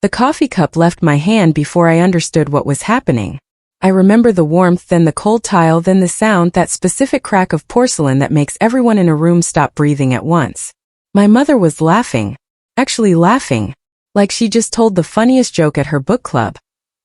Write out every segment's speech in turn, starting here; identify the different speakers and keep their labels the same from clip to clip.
Speaker 1: The coffee cup left my hand before I understood what was happening. I remember the warmth, then the cold tile, then the sound, that specific crack of porcelain that makes everyone in a room stop breathing at once. My mother was laughing. Actually laughing. Like she just told the funniest joke at her book club.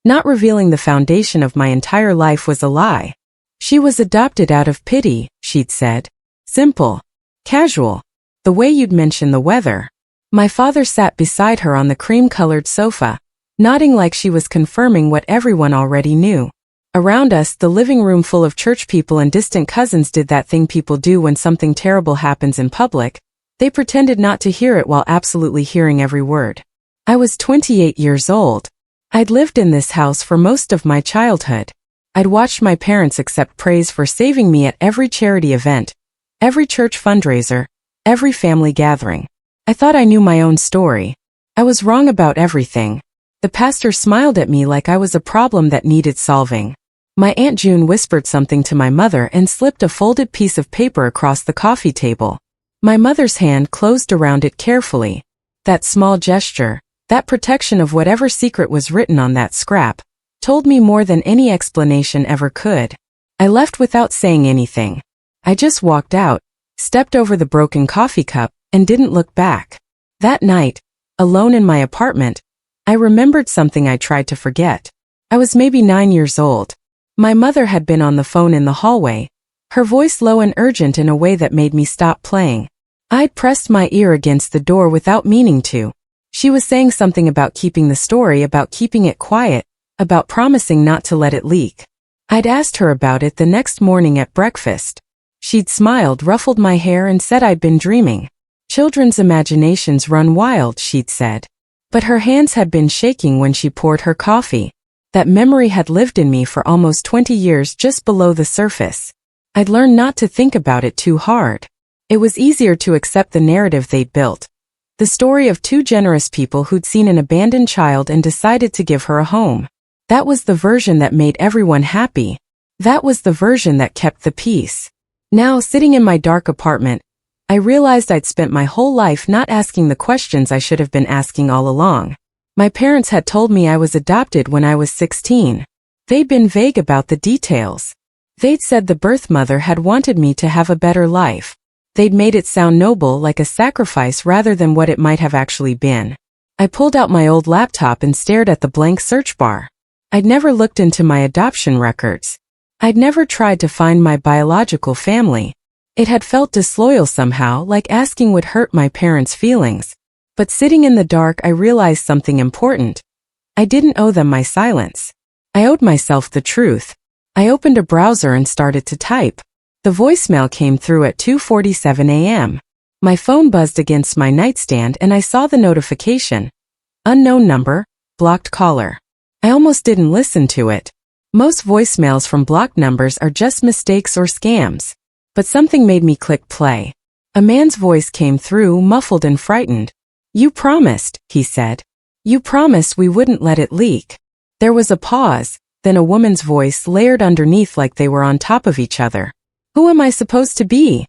Speaker 1: Not revealing the foundation of my entire life was a lie. She was adopted out of pity, she'd said. Simple. Casual. The way you'd mention the weather. My father sat beside her on the cream-colored sofa, nodding like she was confirming what everyone already knew. Around us, the living room full of church people and distant cousins did that thing people do when something terrible happens in public. They pretended not to hear it while absolutely hearing every word. I was 28 years old. I'd lived in this house for most of my childhood. I'd watched my parents accept praise for saving me at every charity event, every church fundraiser, every family gathering. I thought I knew my own story. I was wrong about everything. The pastor smiled at me like I was a problem that needed solving. My Aunt June whispered something to my mother and slipped a folded piece of paper across the coffee table. My mother's hand closed around it carefully. That small gesture, that protection of whatever secret was written on that scrap, told me more than any explanation ever could. I left without saying anything. I just walked out, stepped over the broken coffee cup, and didn't look back. That night, alone in my apartment, I remembered something I tried to forget. I was maybe 9 years old. My mother had been on the phone in the hallway, her voice low and urgent in a way that made me stop playing. I'd pressed my ear against the door without meaning to. She was saying something about keeping the story, about keeping it quiet, about promising not to let it leak. I'd asked her about it the next morning at breakfast. She'd smiled, ruffled my hair, and said I'd been dreaming. Children's imaginations run wild, she'd said. But her hands had been shaking when she poured her coffee. That memory had lived in me for almost 20 years just below the surface. I'd learned not to think about it too hard. It was easier to accept the narrative they'd built. The story of two generous people who'd seen an abandoned child and decided to give her a home. That was the version that made everyone happy. That was the version that kept the peace. Now, sitting in my dark apartment, I realized I'd spent my whole life not asking the questions I should have been asking all along. My parents had told me I was adopted when I was 16. They'd been vague about the details. They'd said the birth mother had wanted me to have a better life. They'd made it sound noble, like a sacrifice rather than what it might have actually been. I pulled out my old laptop and stared at the blank search bar. I'd never looked into my adoption records. I'd never tried to find my biological family. It had felt disloyal somehow, like asking would hurt my parents' feelings. But sitting in the dark, I realized something important. I didn't owe them my silence. I owed myself the truth. I opened a browser and started to type. The voicemail came through at 2:47 a.m. My phone buzzed against my nightstand and I saw the notification. Unknown number, blocked caller. I almost didn't listen to it. Most voicemails from blocked numbers are just mistakes or scams. But something made me click play. A man's voice came through, muffled and frightened. "You promised," he said. "You promised we wouldn't let it leak." There was a pause, then a woman's voice layered underneath like they were on top of each other. "Who am I supposed to be?"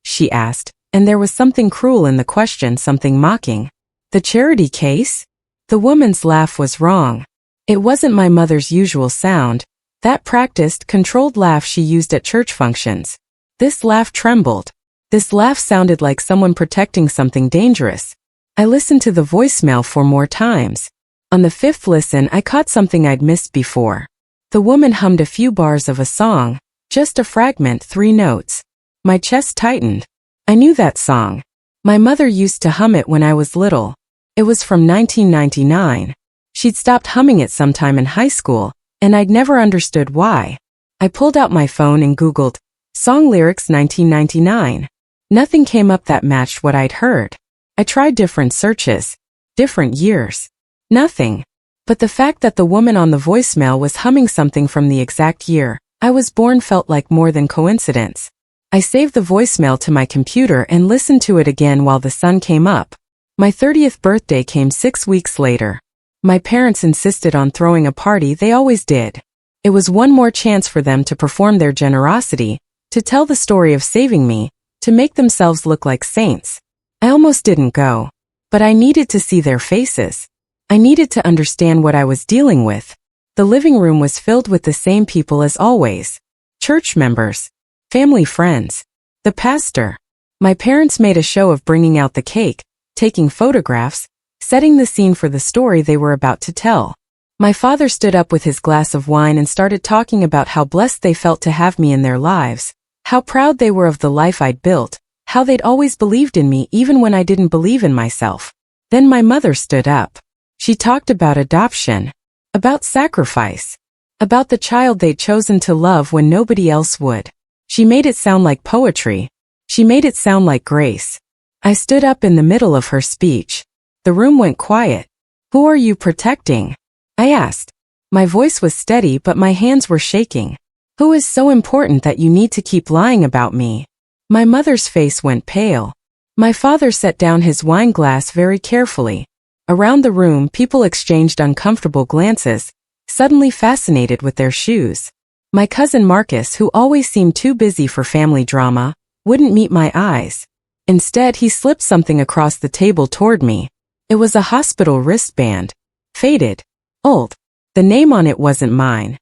Speaker 1: she asked, and there was something cruel in the question, something mocking. "The charity case?" The woman's laugh was wrong. It wasn't my mother's usual sound, that practiced, controlled laugh she used at church functions. This laugh trembled. This laugh sounded like someone protecting something dangerous. I listened to the voicemail 4 more times. On the 5th listen, I caught something I'd missed before. The woman hummed a few bars of a song, just a fragment, 3 notes. My chest tightened. I knew that song. My mother used to hum it when I was little. It was from 1999. She'd stopped humming it sometime in high school, and I'd never understood why. I pulled out my phone and Googled, song lyrics 1999. Nothing came up that matched what I'd heard. I tried different searches, different years. Nothing. But the fact that the woman on the voicemail was humming something from the exact year I was born felt like more than coincidence. I saved the voicemail to my computer and listened to it again while the sun came up. My 30th birthday came 6 weeks later. My parents insisted on throwing a party, they always did. It was one more chance for them to perform their generosity, to tell the story of saving me, to make themselves look like saints. I almost didn't go. But I needed to see their faces. I needed to understand what I was dealing with. The living room was filled with the same people as always. Church members, family friends, the pastor. My parents made a show of bringing out the cake, taking photographs, setting the scene for the story they were about to tell. My father stood up with his glass of wine and started talking about how blessed they felt to have me in their lives, how proud they were of the life I'd built, how they'd always believed in me even when I didn't believe in myself. Then my mother stood up. She talked about adoption, about sacrifice, about the child they'd chosen to love when nobody else would. She made it sound like poetry. She made it sound like grace. I stood up in the middle of her speech. The room went quiet. "Who are you protecting?" I asked. My voice was steady but my hands were shaking. "Who is so important that you need to keep lying about me?" My mother's face went pale. My father set down his wine glass very carefully. Around the room, people exchanged uncomfortable glances, suddenly fascinated with their shoes. My cousin Marcus, who always seemed too busy for family drama, wouldn't meet my eyes. Instead, he slipped something across the table toward me. It was a hospital wristband. Faded. Old. The name on it wasn't mine.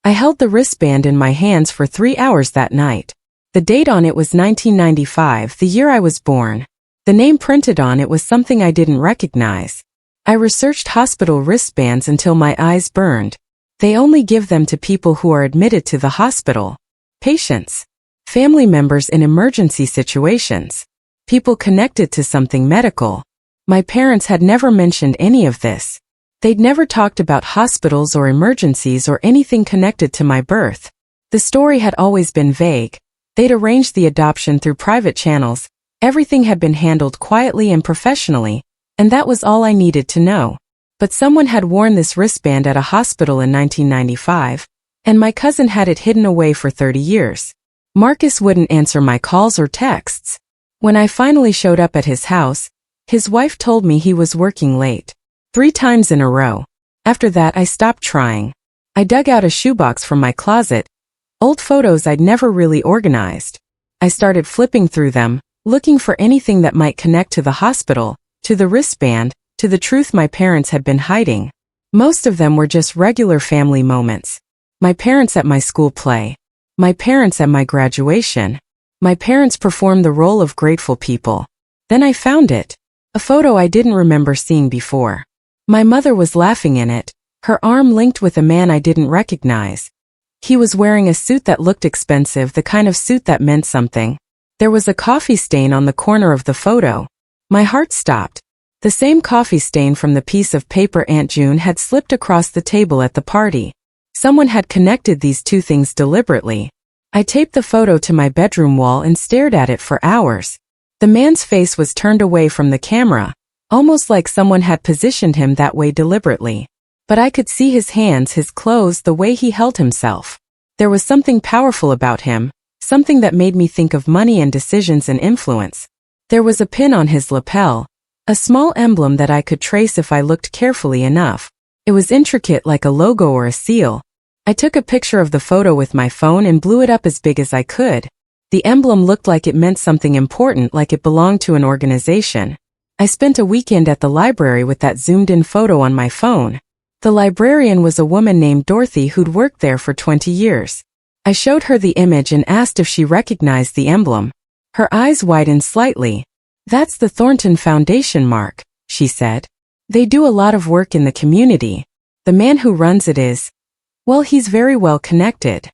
Speaker 1: I held the wristband in my hands for 3 hours that night. The date on it was 1995, the year I was born. The name printed on it was something I didn't recognize. I researched hospital wristbands until my eyes burned. They only give them to people who are admitted to the hospital. Patients. Family members in emergency situations. People connected to something medical. My parents had never mentioned any of this. They'd never talked about hospitals or emergencies or anything connected to my birth. The story had always been vague. They'd arranged the adoption through private channels. Everything had been handled quietly and professionally, and that was all I needed to know. But someone had worn this wristband at a hospital in 1995, and my cousin had it hidden away for 30 years. Marcus wouldn't answer my calls or texts. When I finally showed up at his house, his wife told me he was working late. 3 times in a row. After that, I stopped trying. I dug out a shoebox from my closet, old photos I'd never really organized. I started flipping through them, looking for anything that might connect to the hospital, to the wristband, to the truth my parents had been hiding. Most of them were just regular family moments. My parents at my school play. My parents at my graduation. My parents performed the role of grateful people. Then I found it. A photo I didn't remember seeing before. My mother was laughing in it, her arm linked with a man I didn't recognize. He was wearing a suit that looked expensive, the kind of suit that meant something. There was a coffee stain on the corner of the photo. My heart stopped. The same coffee stain from the piece of paper Aunt June had slipped across the table at the party. Someone had connected these two things deliberately. I taped the photo to my bedroom wall and stared at it for hours. The man's face was turned away from the camera, almost like someone had positioned him that way deliberately. But I could see his hands, his clothes, the way he held himself. There was something powerful about him, something that made me think of money and decisions and influence. There was a pin on his lapel, a small emblem that I could trace if I looked carefully enough. It was intricate like a logo or a seal. I took a picture of the photo with my phone and blew it up as big as I could. The emblem looked like it meant something important, like it belonged to an organization. I spent a weekend at the library with that zoomed-in photo on my phone. The librarian was a woman named Dorothy who'd worked there for 20 years. I showed her the image and asked if she recognized the emblem. Her eyes widened slightly. "That's the Thornton Foundation, Mark," she said. "They do a lot of work in the community. The man who runs it is, well, he's very well connected."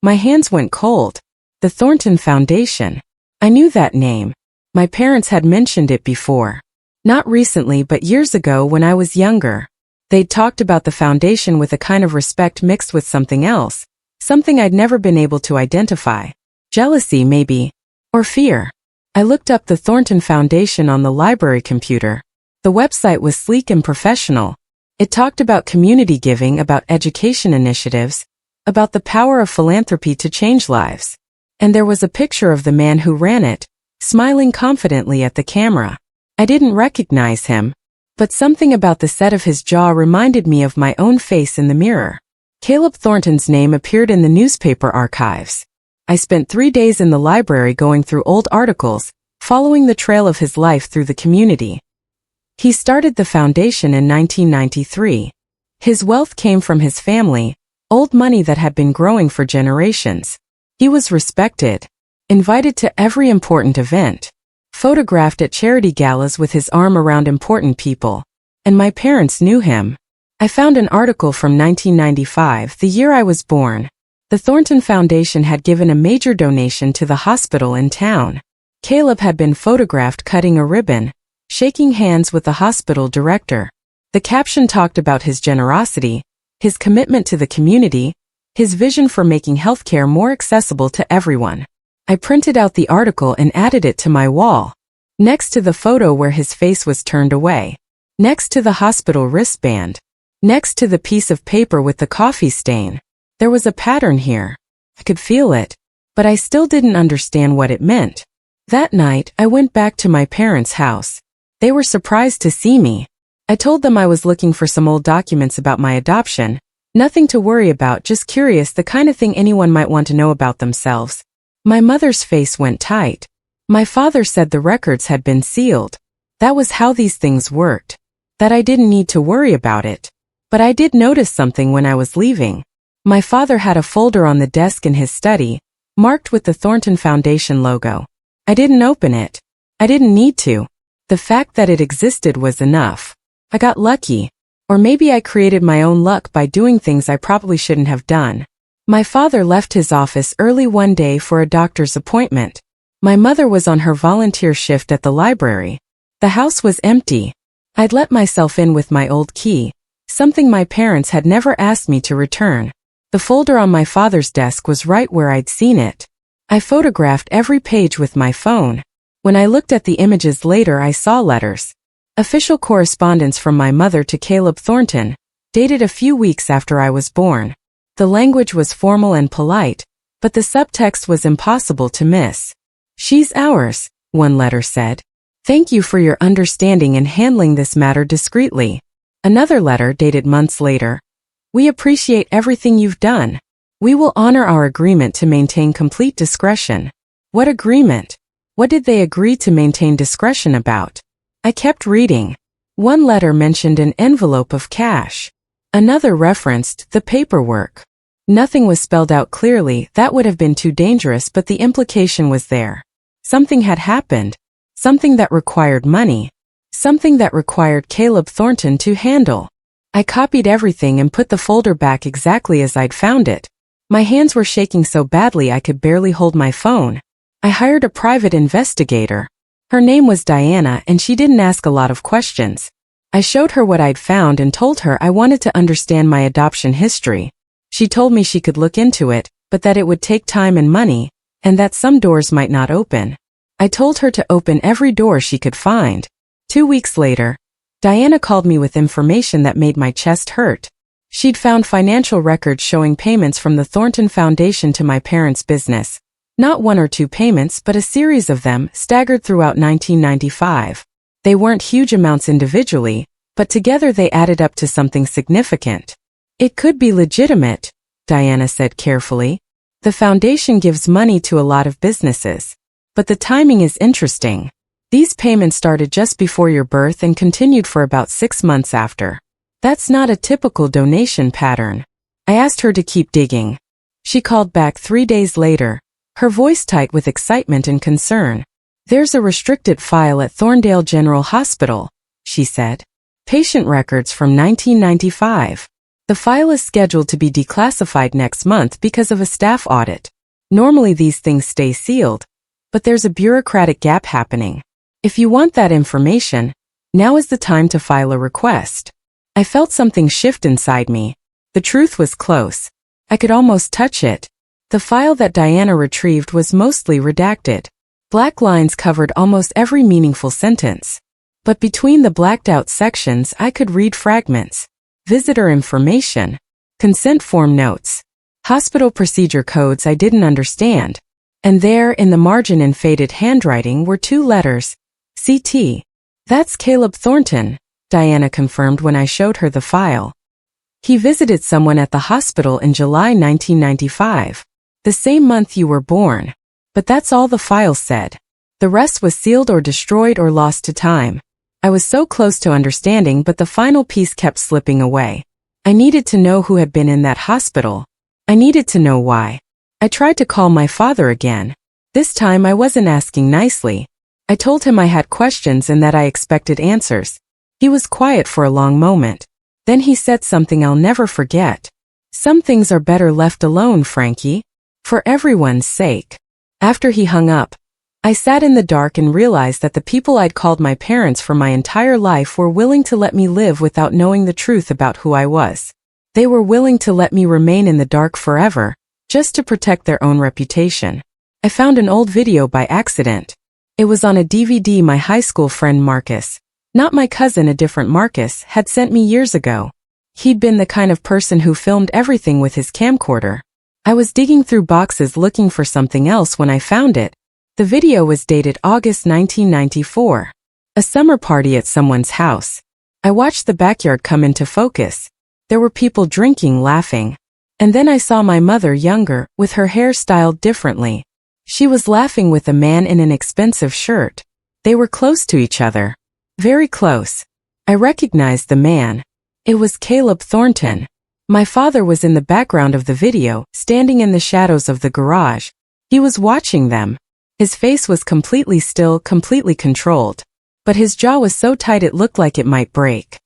Speaker 1: My hands went cold. The Thornton Foundation. I knew that name. My parents had mentioned it before. Not recently, but years ago when I was younger. They'd talked about the foundation with a kind of respect mixed with something else. Something I'd never been able to identify. Jealousy, maybe. Or fear. I looked up the Thornton Foundation on the library computer. The website was sleek and professional. It talked about community giving, about education initiatives, about the power of philanthropy to change lives. And there was a picture of the man who ran it, smiling confidently at the camera. I didn't recognize him, but something about the set of his jaw reminded me of my own face in the mirror. Caleb Thornton's name appeared in the newspaper archives. I spent 3 days in the library going through old articles, following the trail of his life through the community. He started the foundation in 1993. His wealth came from his family, old money that had been growing for generations. He was respected, invited to every important event, photographed at charity galas with his arm around important people, and my parents knew him. I found an article from 1995, the year I was born. The Thornton Foundation had given a major donation to the hospital in town. Caleb had been photographed cutting a ribbon, shaking hands with the hospital director. The caption talked about his generosity, his commitment to the community, his vision for making healthcare more accessible to everyone. I printed out the article and added it to my wall, next to the photo where his face was turned away, next to the hospital wristband, next to the piece of paper with the coffee stain. There was a pattern here. I could feel it, but I still didn't understand what it meant. That night, I went back to my parents' house. They were surprised to see me. I told them I was looking for some old documents about my adoption. Nothing to worry about, just curious, the kind of thing anyone might want to know about themselves. My mother's face went tight. My father said the records had been sealed. That was how these things worked. That I didn't need to worry about it. But I did notice something when I was leaving. My father had a folder on the desk in his study, marked with the Thornton Foundation logo. I didn't open it. I didn't need to. The fact that it existed was enough. I got lucky. Or maybe I created my own luck by doing things I probably shouldn't have done. My father left his office early one day for a doctor's appointment. My mother was on her volunteer shift at the library. The house was empty. I'd let myself in with my old key, something my parents had never asked me to return. The folder on my father's desk was right where I'd seen it. I photographed every page with my phone. When I looked at the images later, I saw letters. Official correspondence from my mother to Caleb Thornton, dated a few weeks after I was born. The language was formal and polite, but the subtext was impossible to miss. "She's ours," one letter said. "Thank you for your understanding in handling this matter discreetly." Another letter, dated months later. "We appreciate everything you've done. We will honor our agreement to maintain complete discretion." What agreement? What did they agree to maintain discretion about? I kept reading. One letter mentioned an envelope of cash. Another referenced the paperwork. Nothing was spelled out clearly, that would have been too dangerous, but the implication was there. Something had happened. Something that required money. Something that required Caleb Thornton to handle. I copied everything and put the folder back exactly as I'd found it. My hands were shaking so badly I could barely hold my phone. I hired a private investigator. Her name was Diana, and she didn't ask a lot of questions. I showed her what I'd found and told her I wanted to understand my adoption history. She told me she could look into it, but that it would take time and money, and that some doors might not open. I told her to open every door she could find. 2 weeks later, Diana called me with information that made my chest hurt. She'd found financial records showing payments from the Thornton Foundation to my parents' business. Not 1 or 2 payments, but a series of them, staggered throughout 1995. They weren't huge amounts individually, but together they added up to something significant. "It could be legitimate," Diana said carefully. "The foundation gives money to a lot of businesses. But the timing is interesting. These payments started just before your birth and continued for about 6 months after. That's not a typical donation pattern." I asked her to keep digging. She called back 3 days later, her voice tight with excitement and concern. "There's a restricted file at Thorndale General Hospital," she said. "Patient records from 1995. The file is scheduled to be declassified next month because of a staff audit. Normally these things stay sealed, but there's a bureaucratic gap happening. If you want that information, now is the time to file a request." I felt something shift inside me. The truth was close. I could almost touch it. The file that Diana retrieved was mostly redacted. Black lines covered almost every meaningful sentence. But between the blacked-out sections I could read fragments. Visitor information. Consent form notes. Hospital procedure codes I didn't understand. And there, in the margin in faded handwriting, were 2 letters. CT. "That's Caleb Thornton," Diana confirmed when I showed her the file. "He visited someone at the hospital in July 1995. The same month you were born." But that's all the file said. The rest was sealed or destroyed or lost to time. I was so close to understanding, but the final piece kept slipping away. I needed to know who had been in that hospital. I needed to know why. I tried to call my father again. This time I wasn't asking nicely. I told him I had questions and that I expected answers. He was quiet for a long moment. Then he said something I'll never forget. "Some things are better left alone, Frankie. For everyone's sake." After he hung up, I sat in the dark and realized that the people I'd called my parents for my entire life were willing to let me live without knowing the truth about who I was. They were willing to let me remain in the dark forever, just to protect their own reputation. I found an old video by accident. It was on a DVD my high school friend Marcus, not my cousin, a different Marcus, had sent me years ago. He'd been the kind of person who filmed everything with his camcorder. I was digging through boxes looking for something else when I found it. The video was dated August 1994. A summer party at someone's house. I watched the backyard come into focus. There were people drinking, laughing. And then I saw my mother younger, with her hair styled differently. She was laughing with a man in an expensive shirt. They were close to each other. Very close. I recognized the man. It was Caleb Thornton. My father was in the background of the video, standing in the shadows of the garage. He was watching them. His face was completely still, completely controlled. But his jaw was so tight it looked like it might break.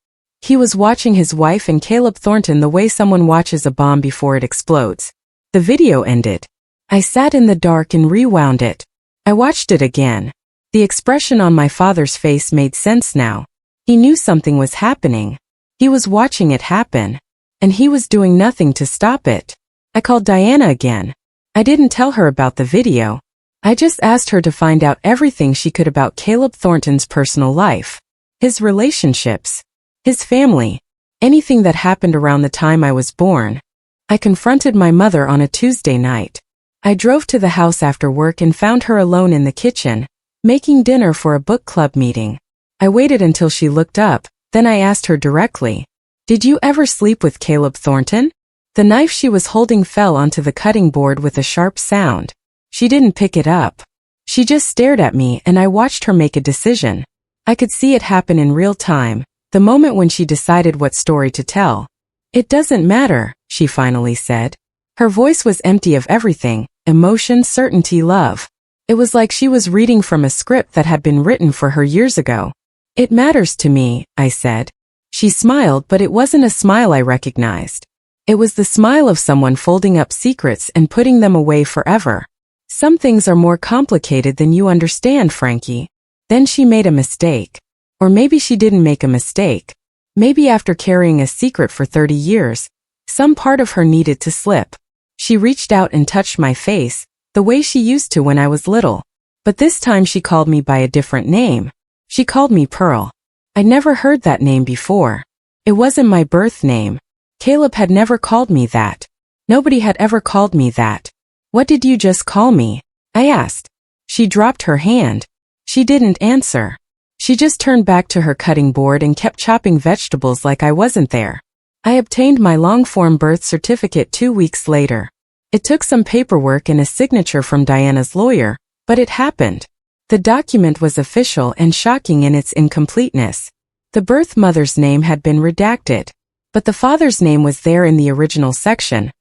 Speaker 1: He was watching his wife and Caleb Thornton the way someone watches a bomb before it explodes. The video ended. I sat in the dark and rewound it. I watched it again. The expression on my father's face made sense now. He knew something was happening. He was watching it happen. And he was doing nothing to stop it. I called Diana again. I didn't tell her about the video. I just asked her to find out everything she could about Caleb Thornton's personal life, his relationships, his family, anything that happened around the time I was born. I confronted my mother on a Tuesday night. I drove to the house after work and found her alone in the kitchen, making dinner for a book club meeting. I waited until she looked up, then I asked her directly, "Did you ever sleep with Caleb Thornton?" The knife she was holding fell onto the cutting board with a sharp sound. She didn't pick it up. She just stared at me and I watched her make a decision. I could see it happen in real time, the moment when she decided what story to tell. "It doesn't matter," she finally said. Her voice was empty of everything, emotion, certainty, love. It was like she was reading from a script that had been written for her years ago. "It matters to me," I said. She smiled, but it wasn't a smile I recognized. It was the smile of someone folding up secrets and putting them away forever. "Some things are more complicated than you understand, Frankie." Then she made a mistake. Or maybe she didn't make a mistake. Maybe after carrying a secret for 30 years, some part of her needed to slip. She reached out and touched my face, the way she used to when I was little. But this time she called me by a different name. She called me Pearl. I'd never heard that name before. It wasn't my birth name. Caleb had never called me that. Nobody had ever called me that. "What did you just call me?" I asked. She dropped her hand. She didn't answer. She just turned back to her cutting board and kept chopping vegetables like I wasn't there. I obtained my long-form birth certificate 2 weeks later. It took some paperwork and a signature from Diana's lawyer, but it happened. The document was official and shocking in its incompleteness. The birth mother's name had been redacted, but the father's name was there in the original section,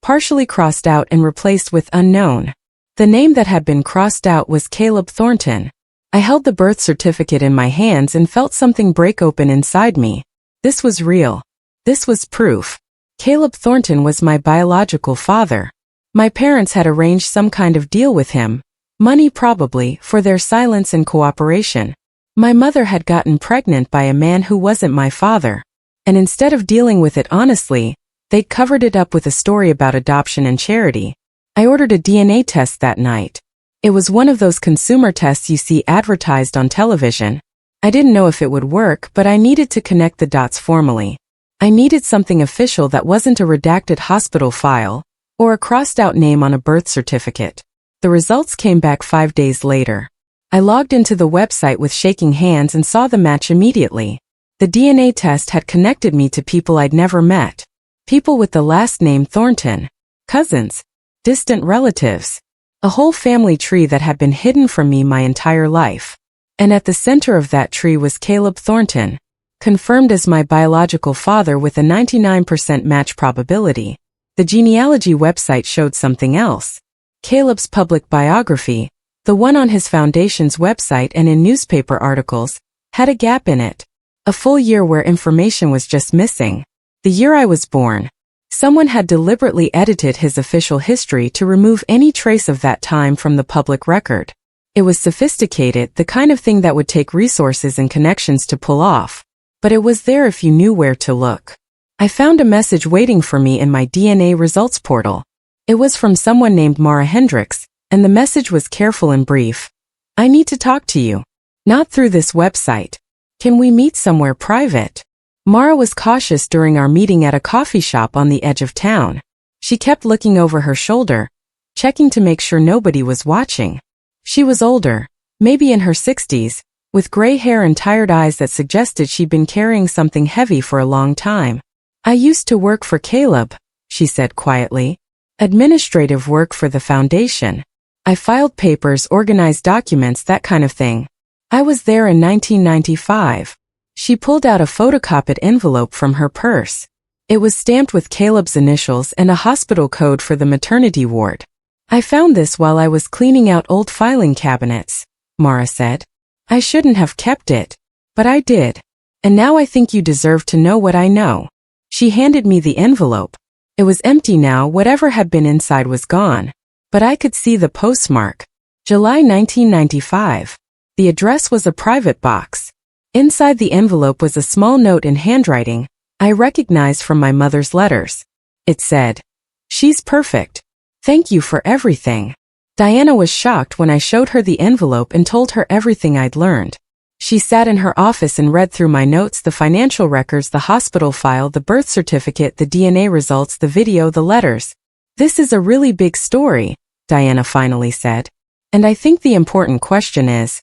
Speaker 1: partially crossed out and replaced with unknown. The name that had been crossed out was Caleb Thornton. I held the birth certificate in my hands and felt something break open inside me. This was real. This was proof. Caleb Thornton was my biological father. My parents had arranged some kind of deal with him, money probably, for their silence and cooperation. My mother had gotten pregnant by a man who wasn't my father. And instead of dealing with it honestly, they'd covered it up with a story about adoption and charity. I ordered a DNA test that night. It was one of those consumer tests you see advertised on television. I didn't know if it would work, but I needed to connect the dots formally. I needed something official that wasn't a redacted hospital file or a crossed-out name on a birth certificate. The results came back 5 days later. I logged into the website with shaking hands and saw the match immediately. The DNA test had connected me to people I'd never met. People with the last name Thornton. Cousins. Distant relatives. A whole family tree that had been hidden from me my entire life. And at the center of that tree was Caleb Thornton, confirmed as my biological father with a 99% match probability. The genealogy website showed something else. Caleb's public biography, the one on his foundation's website and in newspaper articles, had a gap in it. A full year where information was just missing. The year I was born. Someone had deliberately edited his official history to remove any trace of that time from the public record. It was sophisticated, the kind of thing that would take resources and connections to pull off. But it was there if you knew where to look. I found a message waiting for me in my DNA results portal. It was from someone named Mara Hendricks, and the message was careful and brief. I need to talk to you. Not through this website. Can we meet somewhere private? Mara was cautious during our meeting at a coffee shop on the edge of town. She kept looking over her shoulder, checking to make sure nobody was watching. She was older, maybe in her 60s, with gray hair and tired eyes that suggested she'd been carrying something heavy for a long time. I used to work for Caleb, she said quietly. Administrative work for the foundation. I filed papers, organized documents, that kind of thing. I was there in 1995. She pulled out a photocopied envelope from her purse. It was stamped with Caleb's initials and a hospital code for the maternity ward. I found this while I was cleaning out old filing cabinets, Mara said. I shouldn't have kept it, but I did. And now I think you deserve to know what I know. She handed me the envelope. It was empty now, whatever had been inside was gone. But I could see the postmark. July 1995. The address was a private box. Inside the envelope was a small note in handwriting I recognized from my mother's letters. It said, "She's perfect. Thank you for everything." Diana was shocked when I showed her the envelope and told her everything I'd learned. She sat in her office and read through my notes, the financial records, the hospital file, the birth certificate, the DNA results, the video, the letters. "This is a really big story," Diana finally said. "And I think the important question is,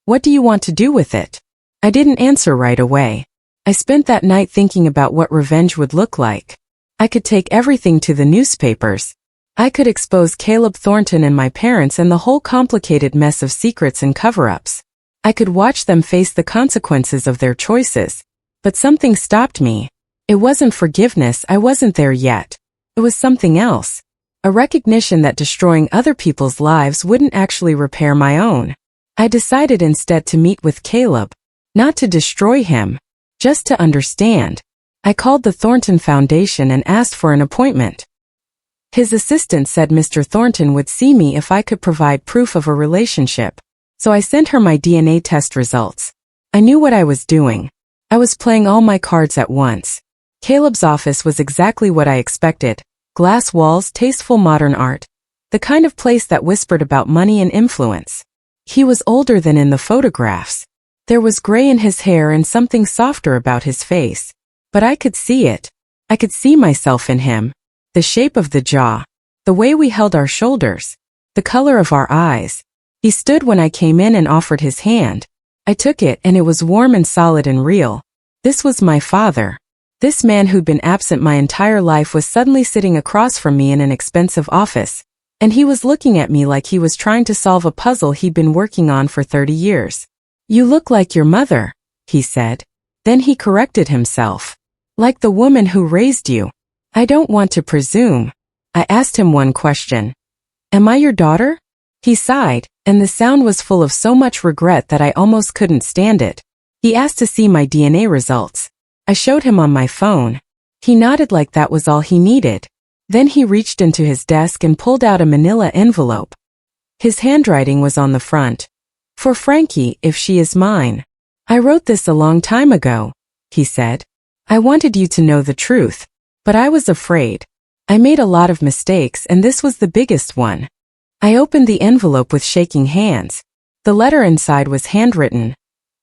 Speaker 1: what do you want to do with it?" I didn't answer right away. I spent that night thinking about what revenge would look like. I could take everything to the newspapers. I could expose Caleb Thornton and my parents and the whole complicated mess of secrets and cover-ups. I could watch them face the consequences of their choices. But something stopped me. It wasn't forgiveness, I wasn't there yet. It was something else. A recognition that destroying other people's lives wouldn't actually repair my own. I decided instead to meet with Caleb. Not to destroy him, just to understand. I called the Thornton Foundation and asked for an appointment. His assistant said Mr. Thornton would see me if I could provide proof of a relationship. So I sent her my DNA test results. I knew what I was doing. I was playing all my cards at once. Caleb's office was exactly what I expected. Glass walls, tasteful modern art. The kind of place that whispered about money and influence. He was older than in the photographs. There was gray in his hair and something softer about his face. But I could see it. I could see myself in him. The shape of the jaw. The way we held our shoulders. The color of our eyes. He stood when I came in and offered his hand. I took it and it was warm and solid and real. This was my father. This man who'd been absent my entire life was suddenly sitting across from me in an expensive office. And he was looking at me like he was trying to solve a puzzle he'd been working on for 30 years. "You look like your mother," he said. Then he corrected himself. "Like the woman who raised you." I don't want to presume. I asked him one question. "Am I your daughter?" He sighed, and the sound was full of so much regret that I almost couldn't stand it. He asked to see my DNA results. I showed him on my phone. He nodded like that was all he needed. Then he reached into his desk and pulled out a manila envelope. His handwriting was on the front. "For Frankie, if she is mine. I wrote this a long time ago," he said. "I wanted you to know the truth. But I was afraid. I made a lot of mistakes and this was the biggest one." I opened the envelope with shaking hands. The letter inside was handwritten.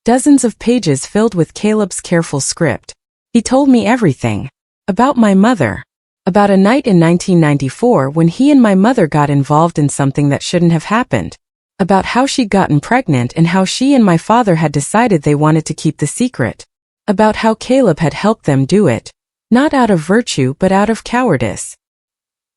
Speaker 1: Dozens of pages filled with Caleb's careful script. He told me everything. About my mother. About a night in 1994 when he and my mother got involved in something that shouldn't have happened. About how she'd gotten pregnant and how she and my father had decided they wanted to keep the secret. About how Caleb had helped them do it. Not out of virtue but out of cowardice.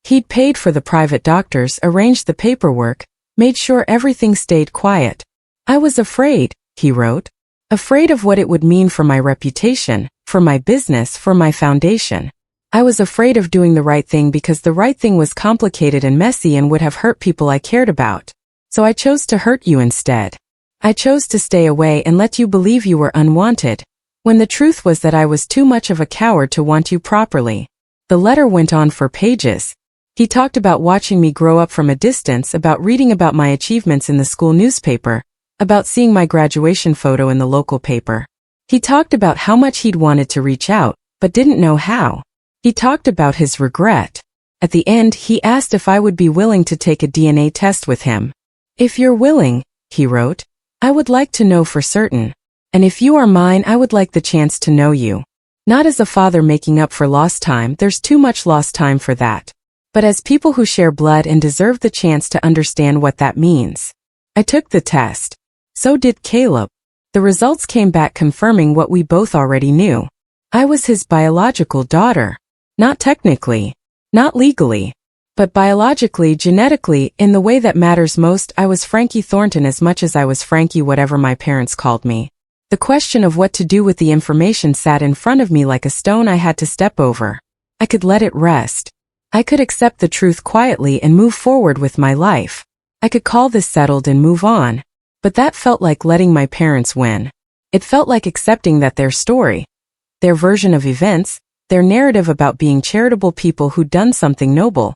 Speaker 1: He'd paid for the private doctors, arranged the paperwork, made sure everything stayed quiet. I was afraid, he wrote. Afraid of what it would mean for my reputation, for my business, for my foundation. I was afraid of doing the right thing because the right thing was complicated and messy and would have hurt people I cared about. So I chose to hurt you instead. I chose to stay away and let you believe you were unwanted, when the truth was that I was too much of a coward to want you properly. The letter went on for pages. He talked about watching me grow up from a distance, about reading about my achievements in the school newspaper, about seeing my graduation photo in the local paper. He talked about how much he'd wanted to reach out, but didn't know how. He talked about his regret. At the end, he asked if I would be willing to take a DNA test with him. If you're willing, he wrote, I would like to know for certain. And if you are mine, I would like the chance to know you. Not as a father making up for lost time, there's too much lost time for that. But as people who share blood and deserve the chance to understand what that means. I took the test. So did Caleb. The results came back confirming what we both already knew. I was his biological daughter. Not technically, not legally, but biologically, genetically, in the way that matters most. I was Frankie Thornton as much as I was Frankie whatever my parents called me. The question of what to do with the information sat in front of me like a stone I had to step over. I could let it rest. I could accept the truth quietly and move forward with my life. I could call this settled and move on. But that felt like letting my parents win. It felt like accepting that their story, their version of events, their narrative about being charitable people who'd done something noble,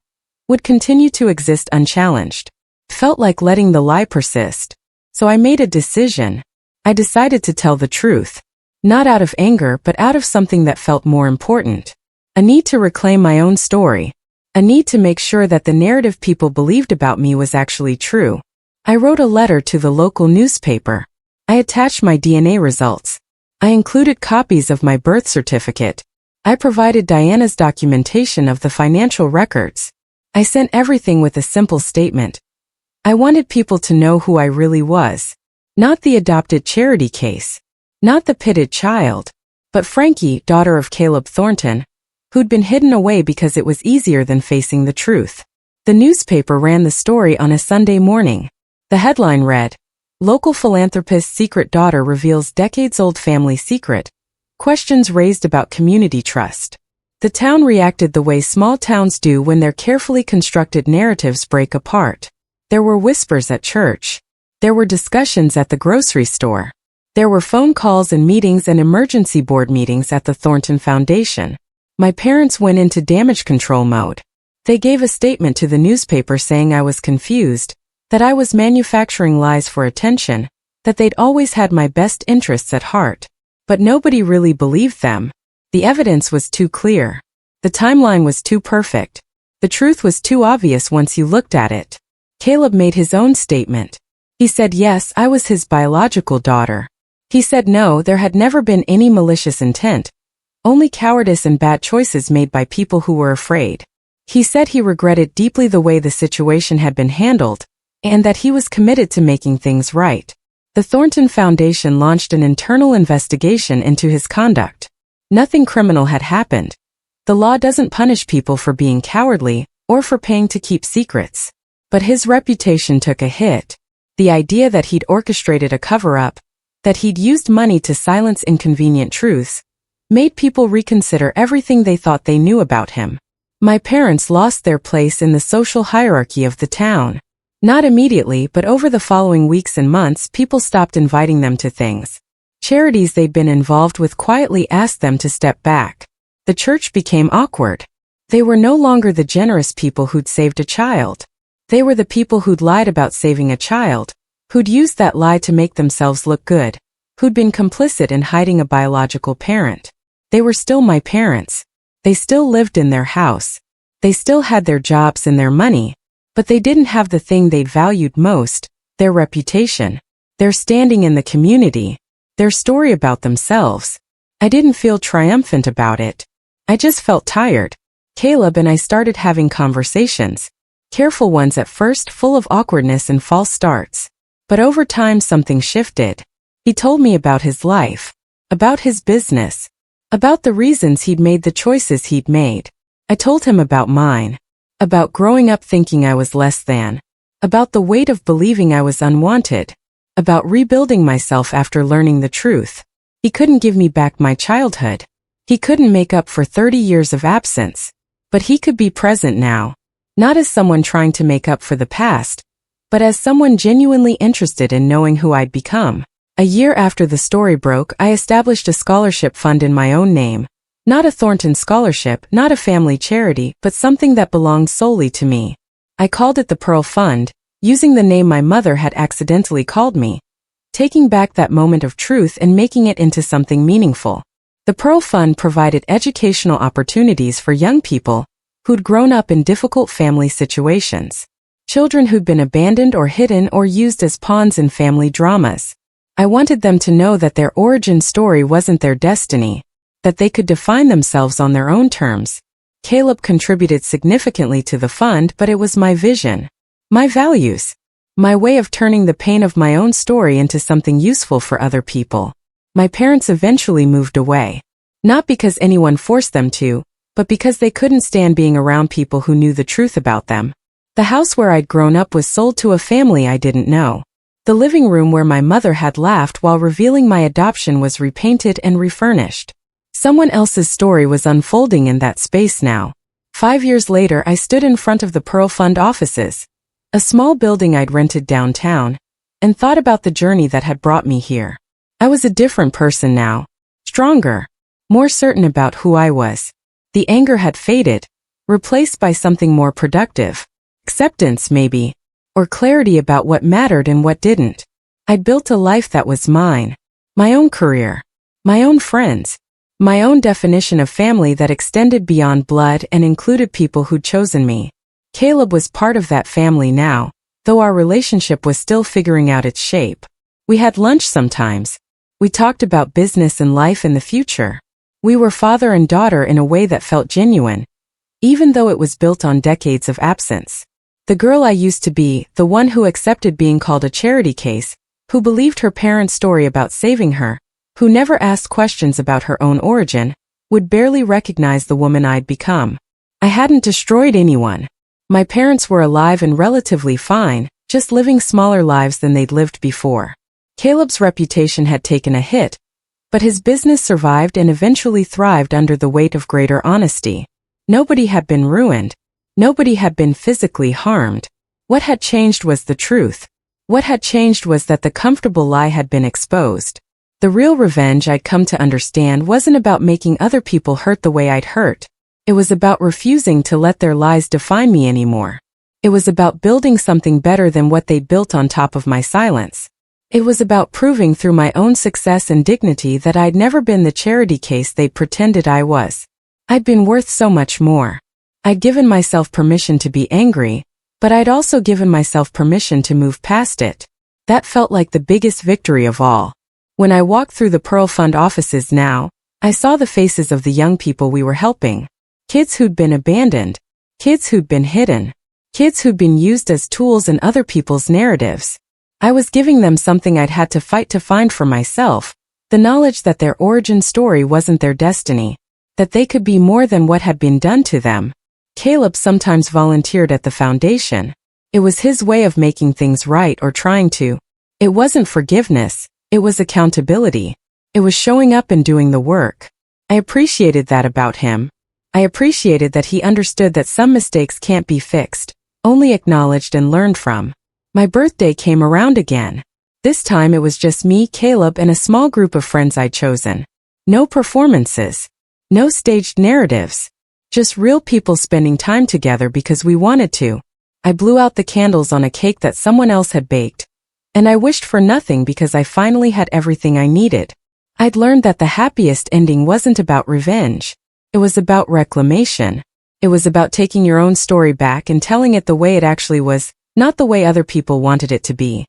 Speaker 1: would continue to exist unchallenged. It felt like letting the lie persist. So I made a decision. I decided to tell the truth. Not out of anger, but out of something that felt more important. A need to reclaim my own story. A need to make sure that the narrative people believed about me was actually true. I wrote a letter to the local newspaper. I attached my DNA results. I included copies of my birth certificate. I provided Diana's documentation of the financial records. I sent everything with a simple statement. I wanted people to know who I really was. Not the adopted charity case. Not the pitted child. But Frankie, daughter of Caleb Thornton, who'd been hidden away because it was easier than facing the truth. The newspaper ran the story on a Sunday morning. The headline read, Local philanthropist's secret daughter reveals decades-old family secret. Questions raised about community trust. The town reacted the way small towns do when their carefully constructed narratives break apart. There were whispers at church. There were discussions at the grocery store. There were phone calls and meetings and emergency board meetings at the Thornton Foundation. My parents went into damage control mode. They gave a statement to the newspaper saying I was confused, that I was manufacturing lies for attention, that they'd always had my best interests at heart. But nobody really believed them. The evidence was too clear. The timeline was too perfect. The truth was too obvious once you looked at it. Caleb made his own statement. He said yes, I was his biological daughter. He said no, there had never been any malicious intent. Only cowardice and bad choices made by people who were afraid. He said he regretted deeply the way the situation had been handled, and that he was committed to making things right. The Thornton Foundation launched an internal investigation into his conduct. Nothing criminal had happened. The law doesn't punish people for being cowardly or for paying to keep secrets. But his reputation took a hit. The idea that he'd orchestrated a cover-up, that he'd used money to silence inconvenient truths, made people reconsider everything they thought they knew about him. My parents lost their place in the social hierarchy of the town. Not immediately, but over the following weeks and months, people stopped inviting them to things. Charities they'd been involved with quietly asked them to step back. The church became awkward. They were no longer the generous people who'd saved a child. They were the people who'd lied about saving a child, who'd used that lie to make themselves look good, who'd been complicit in hiding a biological parent. They were still my parents. They still lived in their house. They still had their jobs and their money. But they didn't have the thing they'd valued most, their reputation, their standing in the community, their story about themselves. I didn't feel triumphant about it. I just felt tired. Caleb and I started having conversations. Careful ones at first, full of awkwardness and false starts. But over time something shifted. He told me about his life, about his business, about the reasons he'd made the choices he'd made. I told him about mine. About growing up thinking I was less than. About the weight of believing I was unwanted. about rebuilding myself after learning the truth. He couldn't give me back my childhood. He couldn't make up for 30 years of absence. But he could be present now, not as someone trying to make up for the past, but as someone genuinely interested in knowing who I'd become. A year after the story broke, I established a scholarship fund in my own name. Not a Thornton scholarship, not a family charity, but something that belonged solely to me. I called it the Pearl Fund, using the name my mother had accidentally called me, taking back that moment of truth and making it into something meaningful. The Pearl Fund provided educational opportunities for young people who'd grown up in difficult family situations. Children who'd been abandoned or hidden or used as pawns in family dramas. I wanted them to know that their origin story wasn't their destiny, that they could define themselves on their own terms. Caleb contributed significantly to the fund, but it was my vision, my values, my way of turning the pain of my own story into something useful for other people. My parents eventually moved away. Not because anyone forced them to, but because they couldn't stand being around people who knew the truth about them. The house where I'd grown up was sold to a family I didn't know. The living room where my mother had laughed while revealing my adoption was repainted and refurnished. Someone else's story was unfolding in that space now. 5 years later, I stood in front of the Pearl Fund offices, a small building I'd rented downtown, and thought about the journey that had brought me here. I was a different person now, stronger, more certain about who I was. The anger had faded, replaced by something more productive. Acceptance, maybe, or clarity about what mattered and what didn't. I'd built a life that was mine, my own career, my own friends, my own definition of family that extended beyond blood and included people who'd chosen me. Caleb was part of that family now, though our relationship was still figuring out its shape. We had lunch sometimes. We talked about business and life in the future. We were father and daughter in a way that felt genuine, even though it was built on decades of absence. The girl I used to be, the one who accepted being called a charity case, who believed her parents' story about saving her, who never asked questions about her own origin, would barely recognize the woman I'd become. I hadn't destroyed anyone. My parents were alive and relatively fine, just living smaller lives than they'd lived before. Caleb's reputation had taken a hit, but his business survived and eventually thrived under the weight of greater honesty. Nobody had been ruined. Nobody had been physically harmed. What had changed was the truth. What had changed was that the comfortable lie had been exposed. The real revenge I'd come to understand wasn't about making other people hurt the way I'd hurt. It was about refusing to let their lies define me anymore. It was about building something better than what they'd built on top of my silence. It was about proving through my own success and dignity that I'd never been the charity case they pretended I was. I'd been worth so much more. I'd given myself permission to be angry, but I'd also given myself permission to move past it. That felt like the biggest victory of all. When I walked through the Pearl Fund offices now, I saw the faces of the young people we were helping. Kids who'd been abandoned. Kids who'd been hidden. Kids who'd been used as tools in other people's narratives. I was giving them something I'd had to fight to find for myself, the knowledge that their origin story wasn't their destiny, that they could be more than what had been done to them. Caleb sometimes volunteered at the foundation. It was his way of making things right or trying to. It wasn't forgiveness, it was accountability. It was showing up and doing the work. I appreciated that about him. I appreciated that he understood that some mistakes can't be fixed, only acknowledged and learned from. My birthday came around again. This time it was just me, Caleb, and a small group of friends I'd chosen. No performances. No staged narratives. Just real people spending time together because we wanted to. I blew out the candles on a cake that someone else had baked. And I wished for nothing because I finally had everything I needed. I'd learned that the happiest ending wasn't about revenge. It was about reclamation. It was about taking your own story back and telling it the way it actually was, not the way other people wanted it to be.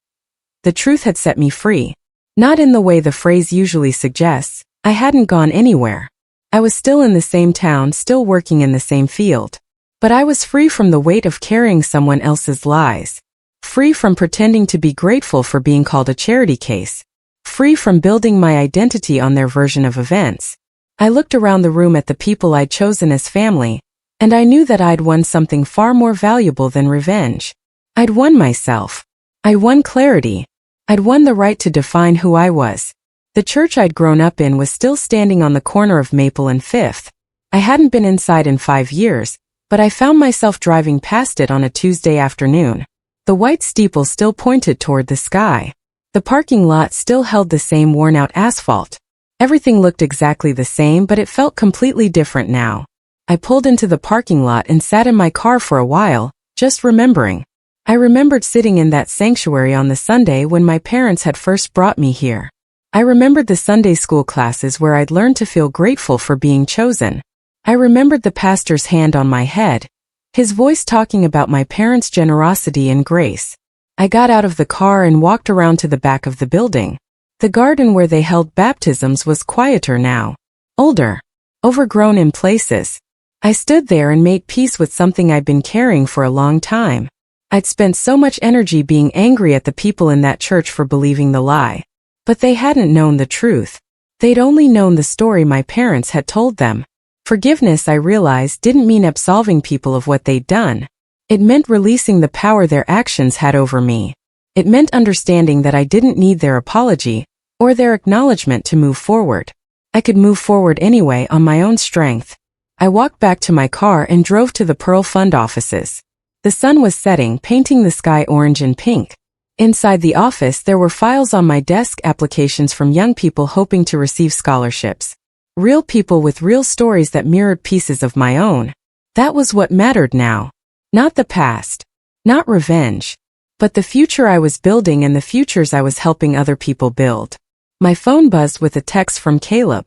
Speaker 1: The truth had set me free. Not in the way the phrase usually suggests. I hadn't gone anywhere. I was still in the same town, still working in the same field. But I was free from the weight of carrying someone else's lies. Free from pretending to be grateful for being called a charity case. Free from building my identity on their version of events. I looked around the room at the people I'd chosen as family, and I knew that I'd won something far more valuable than revenge. I'd won myself. I'd won clarity. I'd won the right to define who I was. The church I'd grown up in was still standing on the corner of Maple and Fifth. I hadn't been inside in 5 years, but I found myself driving past it on a Tuesday afternoon. The white steeple still pointed toward the sky. The parking lot still held the same worn-out asphalt. Everything looked exactly the same, but it felt completely different now. I pulled into the parking lot and sat in my car for a while, just remembering. I remembered sitting in that sanctuary on the Sunday when my parents had first brought me here. I remembered the Sunday school classes where I'd learned to feel grateful for being chosen. I remembered the pastor's hand on my head, his voice talking about my parents' generosity and grace. I got out of the car and walked around to the back of the building. The garden where they held baptisms was quieter now. Older. Overgrown in places. I stood there and made peace with something I'd been carrying for a long time. I'd spent so much energy being angry at the people in that church for believing the lie. But they hadn't known the truth. They'd only known the story my parents had told them. Forgiveness, I realized, didn't mean absolving people of what they'd done. It meant releasing the power their actions had over me. It meant understanding that I didn't need their apology or their acknowledgement to move forward. I could move forward anyway on my own strength. I walked back to my car and drove to the Pearl Fund offices. The sun was setting, painting the sky orange and pink. Inside the office there were files on my desk, applications from young people hoping to receive scholarships. Real people with real stories that mirrored pieces of my own. That was what mattered now. Not the past. Not revenge. But the future I was building and the futures I was helping other people build. My phone buzzed with a text from Caleb.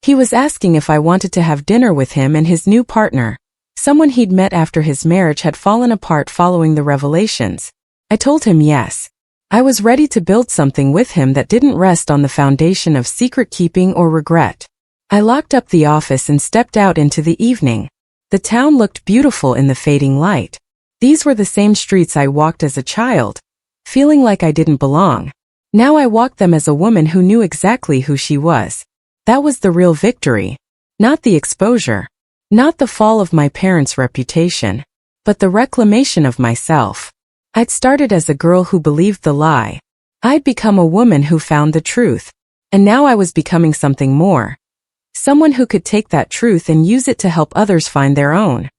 Speaker 1: He was asking if I wanted to have dinner with him and his new partner, someone he'd met after his marriage had fallen apart following the revelations. I told him yes. I was ready to build something with him that didn't rest on the foundation of secret keeping or regret. I locked up the office and stepped out into the evening. The town looked beautiful in the fading light. These were the same streets I walked as a child, feeling like I didn't belong. Now I walked them as a woman who knew exactly who she was. That was the real victory. Not the exposure. Not the fall of my parents' reputation. But the reclamation of myself. I'd started as a girl who believed the lie. I'd become a woman who found the truth. And now I was becoming something more. Someone who could take that truth and use it to help others find their own.